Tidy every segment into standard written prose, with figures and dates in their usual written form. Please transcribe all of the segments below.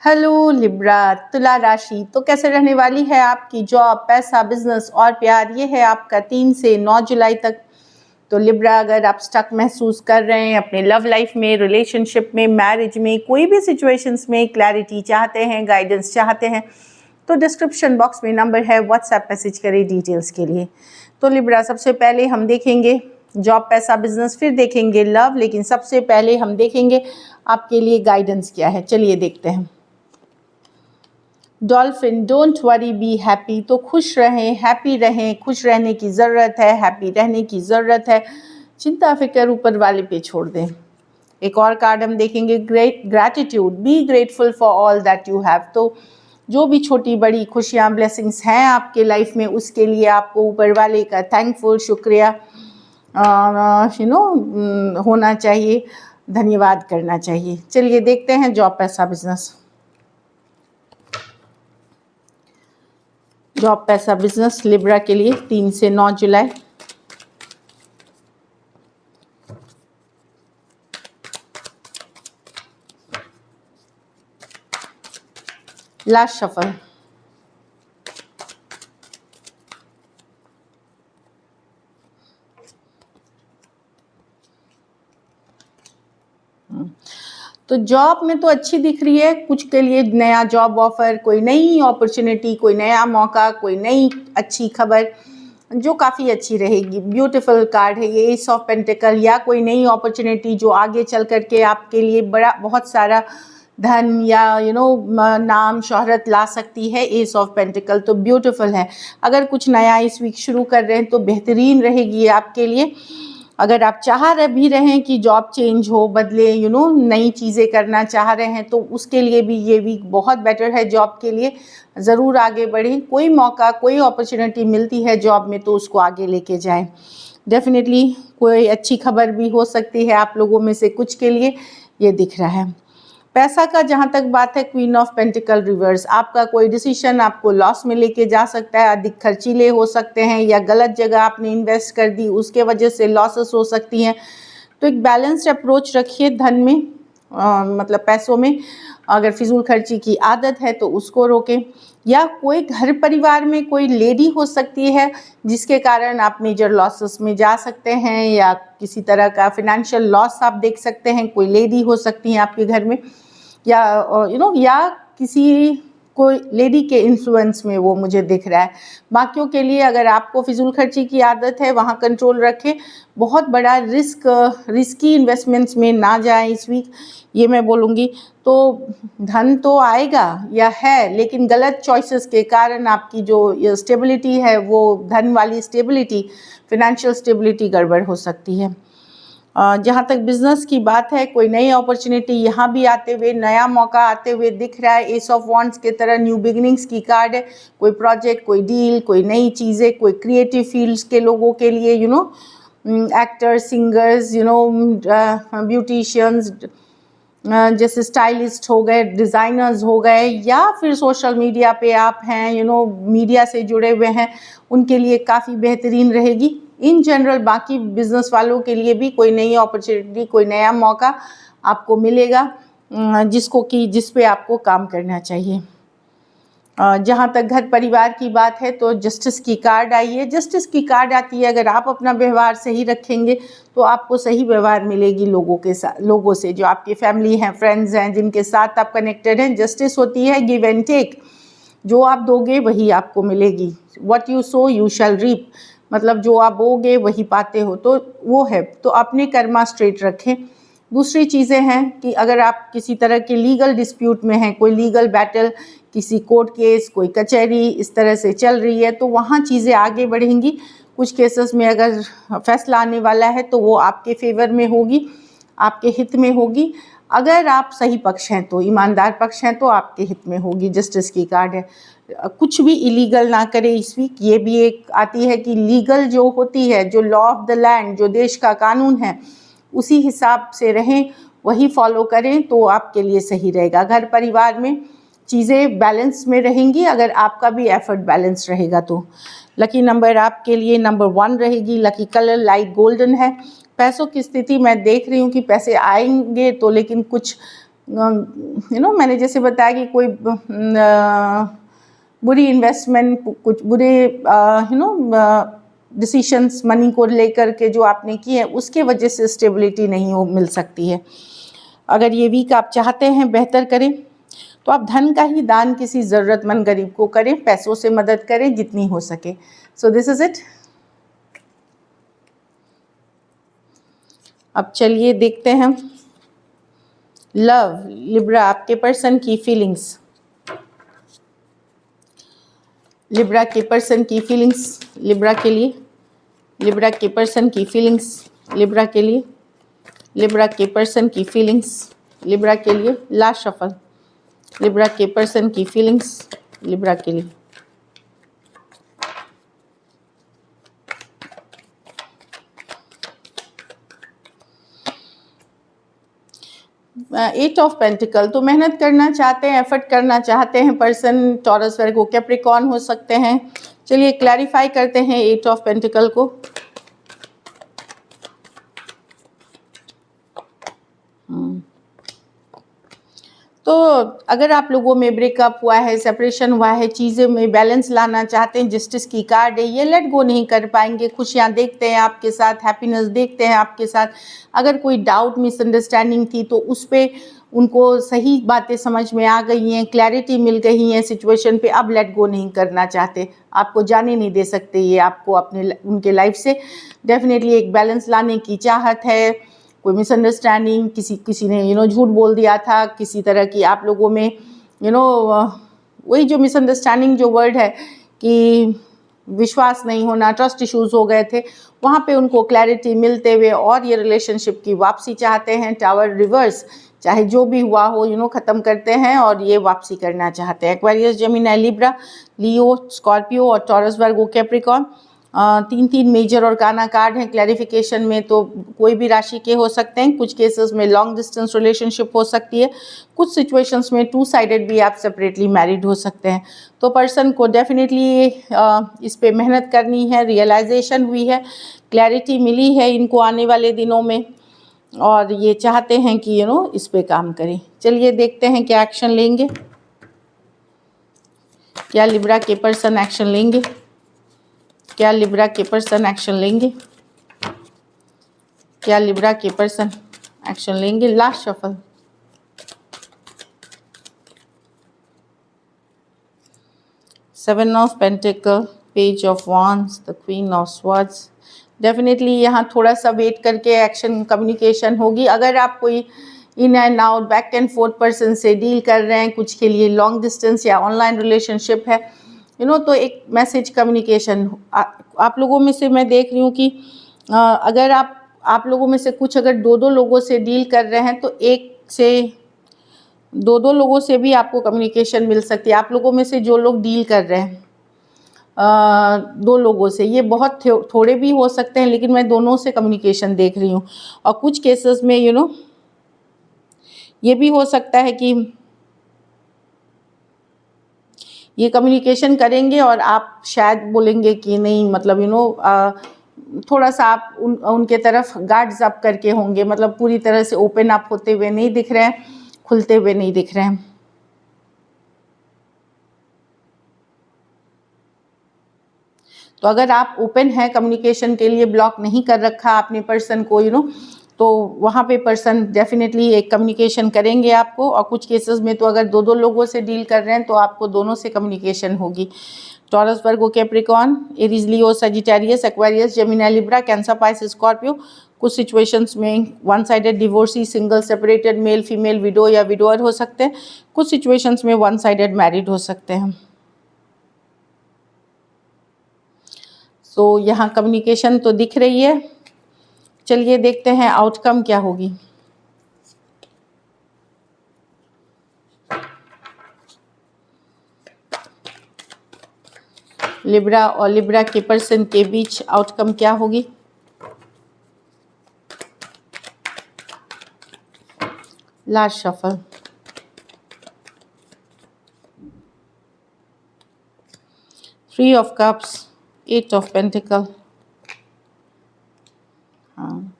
Hello Libra, तुला राशि तो कैसे रहने वाली है आपकी जॉब, पैसा, बिजनेस और प्यार। ये है आपका 3 से 9 जुलाई तक। तो लिब्रा, अगर आप स्टक महसूस कर रहे हैं अपने लव लाइफ में, रिलेशनशिप में, मैरिज में, कोई भी सिचुएशंस में क्लैरिटी चाहते हैं, गाइडेंस चाहते हैं, तो डिस्क्रिप्शन बॉक्स में नंबर है, व्हाट्सएप मैसेज करें डिटेल्स के लिए। तो लिब्रा, सबसे पहले हम देखेंगे जॉब, पैसा, बिजनेस, फिर देखेंगे लव, लेकिन सबसे पहले हम देखेंगे आपके लिए गाइडेंस क्या है। चलिए देखते हैं। Dolphin, don't worry be happy. तो खुश रहें, हैप्पी रहें, खुश रहने की ज़रूरत है, हैप्पी रहने की ज़रूरत है। चिंता फिक्र ऊपर वाले पे छोड़ दें। एक और कार्ड हम देखेंगे, great gratitude, be grateful for all that you have. तो जो भी छोटी बड़ी खुशियाँ, ब्लेसिंग्स हैं आपके लाइफ में, उसके लिए आपको ऊपर वाले का थैंकफुल, शुक्रिया होना चाहिए, धन्यवाद करना चाहिए। चलिए देखते हैं जॉब, पैसा, बिजनेस। जॉब, पैसा, बिजनेस लिब्रा के लिए 3 से 9 जुलाई। Last shuffle. तो जॉब में तो अच्छी दिख रही है, कुछ के लिए नया जॉब ऑफर, कोई नई अपॉर्चुनिटी, कोई नया मौका, कोई नई अच्छी खबर जो काफ़ी अच्छी रहेगी। ब्यूटीफुल कार्ड है ये, एस ऑफ पेंटिकल, या कोई नई अपॉर्चुनिटी जो आगे चल करके आपके लिए बड़ा बहुत सारा धन या नाम शोहरत ला सकती है। एस ऑफ पेंटिकल तो ब्यूटीफुल है। अगर कुछ नया इस वीक शुरू कर रहे हैं तो बेहतरीन रहेगी आपके लिए। अगर आप चाह रहे भी रहें कि जॉब चेंज हो, बदले, नई चीज़ें करना चाह रहे हैं, तो उसके लिए भी ये वीक बहुत बेटर है जॉब के लिए। ज़रूर आगे बढ़ें, कोई मौका, कोई अपॉर्चुनिटी मिलती है जॉब में तो उसको आगे लेके जाएं। डेफिनेटली कोई अच्छी खबर भी हो सकती है आप लोगों में से कुछ के लिए, ये दिख रहा है। पैसा का जहाँ तक बात है, क्वीन ऑफ पेंटिकल रिवर्स, आपका कोई डिसीजन आपको लॉस में लेके जा सकता है। अधिक खर्चीले हो सकते हैं, या गलत जगह आपने इन्वेस्ट कर दी, उसके वजह से लॉसेस हो सकती हैं। तो एक बैलेंस्ड अप्रोच रखिए धन में, मतलब पैसों में। अगर फिजूल खर्ची की आदत है तो उसको रोकें। या कोई घर परिवार में कोई लेडी हो सकती है जिसके कारण आप मेजर लॉसेस में जा सकते हैं, या किसी तरह का फिनेंशियल लॉस आप देख सकते हैं। कोई लेडी हो सकती है आपके घर में, या या किसी कोई लेडी के इन्फ्लुएंस में, वो मुझे दिख रहा है। बाकियों के लिए, अगर आपको फिजूल खर्ची की आदत है, वहाँ कंट्रोल रखें। बहुत बड़ा रिस्की इन्वेस्टमेंट्स में ना जाएं इस वीक, ये मैं बोलूँगी। तो धन तो आएगा या है, लेकिन गलत चॉइसेस के कारण आपकी जो स्टेबिलिटी है, वो धन वाली स्टेबिलिटी, फिनेंशियल स्टेबिलिटी गड़बड़ हो सकती है। जहाँ तक बिजनेस की बात है, कोई नई अपॉर्चुनिटी यहाँ भी आते हुए, नया मौका आते हुए दिख रहा है। एस ऑफ वॉन्ड्स के तरह न्यू बिगिनिंग्स की कार्ड है। कोई प्रोजेक्ट, कोई डील, कोई नई चीज़ें, कोई क्रिएटिव फील्ड्स के लोगों के लिए, एक्टर्स, सिंगर्स, ब्यूटिशियंस, जैसे स्टाइलिस्ट हो गए, डिज़ाइनर्स हो गए, या फिर सोशल मीडिया पे आप हैं, मीडिया से जुड़े हुए हैं, उनके लिए काफ़ी बेहतरीन रहेगी। इन जनरल बाकी बिजनेस वालों के लिए भी कोई नई अपॉर्चुनिटी, कोई नया मौका आपको मिलेगा, जिस पे आपको काम करना चाहिए। जहाँ तक घर परिवार की बात है, तो जस्टिस की कार्ड आई है। जस्टिस की कार्ड आती है, अगर आप अपना व्यवहार सही रखेंगे तो आपको सही व्यवहार मिलेगी लोगों से, जो आपकी फैमिली हैं, फ्रेंड्स हैं, जिनके साथ आप कनेक्टेड हैं। जस्टिस होती है गिव एंड टेक, जो आप दोगे वही आपको मिलेगी। What you sow you shall reap, मतलब जो आप बोगे वही पाते हो, तो वो है। तो अपने कर्मा स्ट्रेट रखें। दूसरी चीज़ें हैं कि अगर आप किसी तरह के लीगल डिस्प्यूट में हैं, कोई लीगल बैटल, किसी कोर्ट केस, कोई कचहरी इस तरह से चल रही है, तो वहाँ चीज़ें आगे बढ़ेंगी। कुछ केसेस में अगर फैसला आने वाला है तो वो आपके फेवर में होगी, आपके हित में होगी। अगर आप सही पक्ष हैं, तो ईमानदार पक्ष हैं, तो आपके हित में होगी। जस्टिस की कार्ड है। कुछ भी इलीगल ना करें इस वीक। ये भी एक आती है कि लीगल जो होती है, जो लॉ ऑफ द लैंड, जो देश का कानून है, उसी हिसाब से रहें, वही फॉलो करें तो आपके लिए सही रहेगा। घर परिवार में चीज़ें बैलेंस में रहेंगी, अगर आपका भी एफर्ट बैलेंस रहेगा तो। लकी नंबर आपके लिए नंबर 1 रहेगी। लकी कलर लाइट गोल्डन है। पैसों की स्थिति मैं देख रही हूँ कि पैसे आएंगे तो, लेकिन कुछ मैंने जैसे बताया कि कोई बुरी इन्वेस्टमेंट, कुछ बुरे डिसीशंस मनी को लेकर के जो आपने किए हैं, उसके वजह से स्टेबिलिटी नहीं हो मिल सकती है। अगर ये वीक आप चाहते हैं बेहतर करें तो आप धन का ही दान किसी ज़रूरतमंद गरीब को करें, पैसों से मदद करें जितनी हो सके। So this is it. अब चलिए देखते हैं लव, लिब्रा, आपके पर्सन की फीलिंग्स। लिब्रा के पर्सन की फीलिंग्स लिब्रा के लिए, लिब्रा के पर्सन की फीलिंग्स लिब्रा के लिए, लिब्रा के पर्सन की फीलिंग्स लिब्रा के लिए। लास्ट शफल, लिब्रा के पर्सन की फीलिंग्स लिब्रा के लिए। एट ऑफ पेंटिकल, तो मेहनत करना चाहते हैं, एफर्ट करना चाहते हैं पर्सन, टॉरस वर्गो कैप्रिकॉर्न हो सकते हैं। चलिए क्लैरिफाई करते हैं एट ऑफ पेंटिकल को। तो अगर आप लोगों में ब्रेकअप हुआ है, सेपरेशन हुआ है, चीज़ें में बैलेंस लाना चाहते हैं, जस्टिस की कार्ड है, ये लेट गो नहीं कर पाएंगे। खुशियाँ देखते हैं आपके साथ, हैप्पीनेस देखते हैं आपके साथ। अगर कोई डाउट, मिसअंडरस्टैंडिंग थी तो उस पर उनको सही बातें समझ में आ गई हैं, क्लैरिटी मिल गई हैं सिचुएशन पे, अब लेट गो नहीं करना चाहते। आपको जाने नहीं दे सकते ये, आपको अपने उनके लाइफ से डेफिनेटली एक बैलेंस लाने की चाहत है। कोई मिसअंडरस्टैंडिंग, किसी ने झूठ बोल दिया था, किसी तरह की आप लोगों में वही जो मिसअंडरस्टैंडिंग जो वर्ड है कि विश्वास नहीं होना, ट्रस्ट इश्यूज हो गए थे, वहाँ पे उनको क्लैरिटी मिलते हुए और ये रिलेशनशिप की वापसी चाहते हैं। टावर रिवर्स, चाहे जो भी हुआ हो ख़त्म करते हैं और ये वापसी करना चाहते हैं। एक्वेरियस, जेमिनी, लिब्रा, लियो, स्कॉर्पियो और टॉरस, वर्गो, कैप्रिकॉर्न। 3 मेजर और काना कार्ड हैं क्लैरिफिकेशन में, तो कोई भी राशि के हो सकते हैं। कुछ केसेस में लॉन्ग डिस्टेंस रिलेशनशिप हो सकती है, कुछ सिचुएशंस में 2 साइडेड भी आप सेपरेटली मैरिड हो सकते हैं। तो पर्सन को डेफिनेटली इस पे मेहनत करनी है, रियलाइजेशन हुई है, क्लैरिटी मिली है इनको आने वाले दिनों में, और ये चाहते हैं कि इस पे काम करें। चलिए देखते हैं क्या एक्शन लेंगे, क्या लिब्रा के पर्सन एक्शन लेंगे, क्या लिब्रा के पर्सन एक्शन लेंगे, क्या लिब्रा के पर्सन एक्शन लेंगे। Last shuffle, seven of pentacle, page of wands, the queen of swords. Definitely यहाँ थोड़ा सा वेट करके एक्शन कम्युनिकेशन होगी। अगर आप कोई in and out, back and fourth person से डील कर रहे हैं, कुछ के लिए लॉन्ग डिस्टेंस या ऑनलाइन रिलेशनशिप है, तो एक मैसेज कम्युनिकेशन आप लोगों में से मैं देख रही हूँ कि अगर आप लोगों में से कुछ अगर 2 लोगों से डील कर रहे हैं तो एक से 2 लोगों से भी आपको कम्युनिकेशन मिल सकती है। आप लोगों में से जो लोग डील कर रहे हैं 2 लोगों से, ये बहुत थोड़े भी हो सकते हैं, लेकिन मैं दोनों से कम्युनिकेशन देख रही हूँ। और कुछ केसेस में ये भी हो सकता है कि ये कम्युनिकेशन करेंगे और आप शायद बोलेंगे कि नहीं, मतलब थोड़ा सा आप उनके तरफ गार्ड्स अप करके होंगे, मतलब पूरी तरह से ओपन अप होते हुए नहीं दिख रहे हैं, खुलते हुए नहीं दिख रहे हैं। तो अगर आप ओपन है कम्युनिकेशन के लिए, ब्लॉक नहीं कर रखा आपने पर्सन को, तो वहाँ पे पर्सन डेफिनेटली एक कम्युनिकेशन करेंगे आपको। और कुछ केसेस में तो अगर 2 लोगों से डील कर रहे हैं तो आपको दोनों से कम्युनिकेशन होगी। Taurus, Virgo, Capricorn, Aries, Leo, Sagittarius, Aquarius, Gemini, Libra, Cancer, Pisces, Scorpio. कुछ सिचुएशंस में one sided divorcee, single, separated, male female, widow या विडोअर हो सकते हैं। कुछ सिचुएशंस में वन साइडेड मैरिड हो सकते हैं। तो यहाँ कम्युनिकेशन तो दिख रही है। चलिए देखते हैं आउटकम क्या होगी। लिब्रा और लिब्रा के पर्सन के बीच आउटकम क्या होगी। Last shuffle, three of cups, 8 of pentacle. हाँ,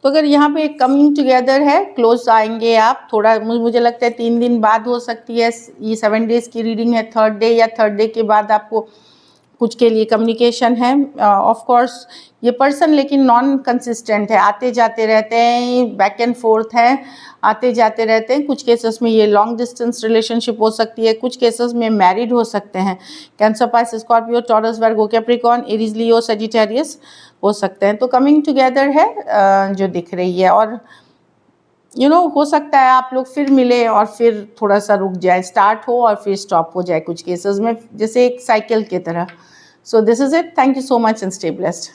तो अगर यहाँ पे कमिंग टुगेदर है, क्लोज आएंगे आप, थोड़ा मुझे लगता है 3 दिन बाद हो सकती है, ये 7 डेज़ की रीडिंग है, थर्ड डे या थर्ड डे के बाद आपको कुछ के लिए कम्युनिकेशन है। ऑफ कोर्स ये पर्सन लेकिन नॉन कंसिस्टेंट है, आते जाते रहते हैं, बैक एंड फोर्थ है, आते जाते रहते हैं। कुछ केसेस में ये लॉन्ग डिस्टेंस रिलेशनशिप हो सकती है, कुछ केसेस में मैरिड हो सकते हैं। Cancer, Pisces, Scorpio, taurus, Virgo, Capricorn, Aries, Leo, Sagittarius हो सकते हैं। तो कमिंग टुगेदर है जो दिख रही है, और हो सकता है आप लोग फिर मिले और फिर थोड़ा सा रुक जाए, स्टार्ट हो और फिर स्टॉप हो जाए कुछ केसेस में, जैसे एक साइकिल की तरह। So this is it, thank you so much and stay blessed.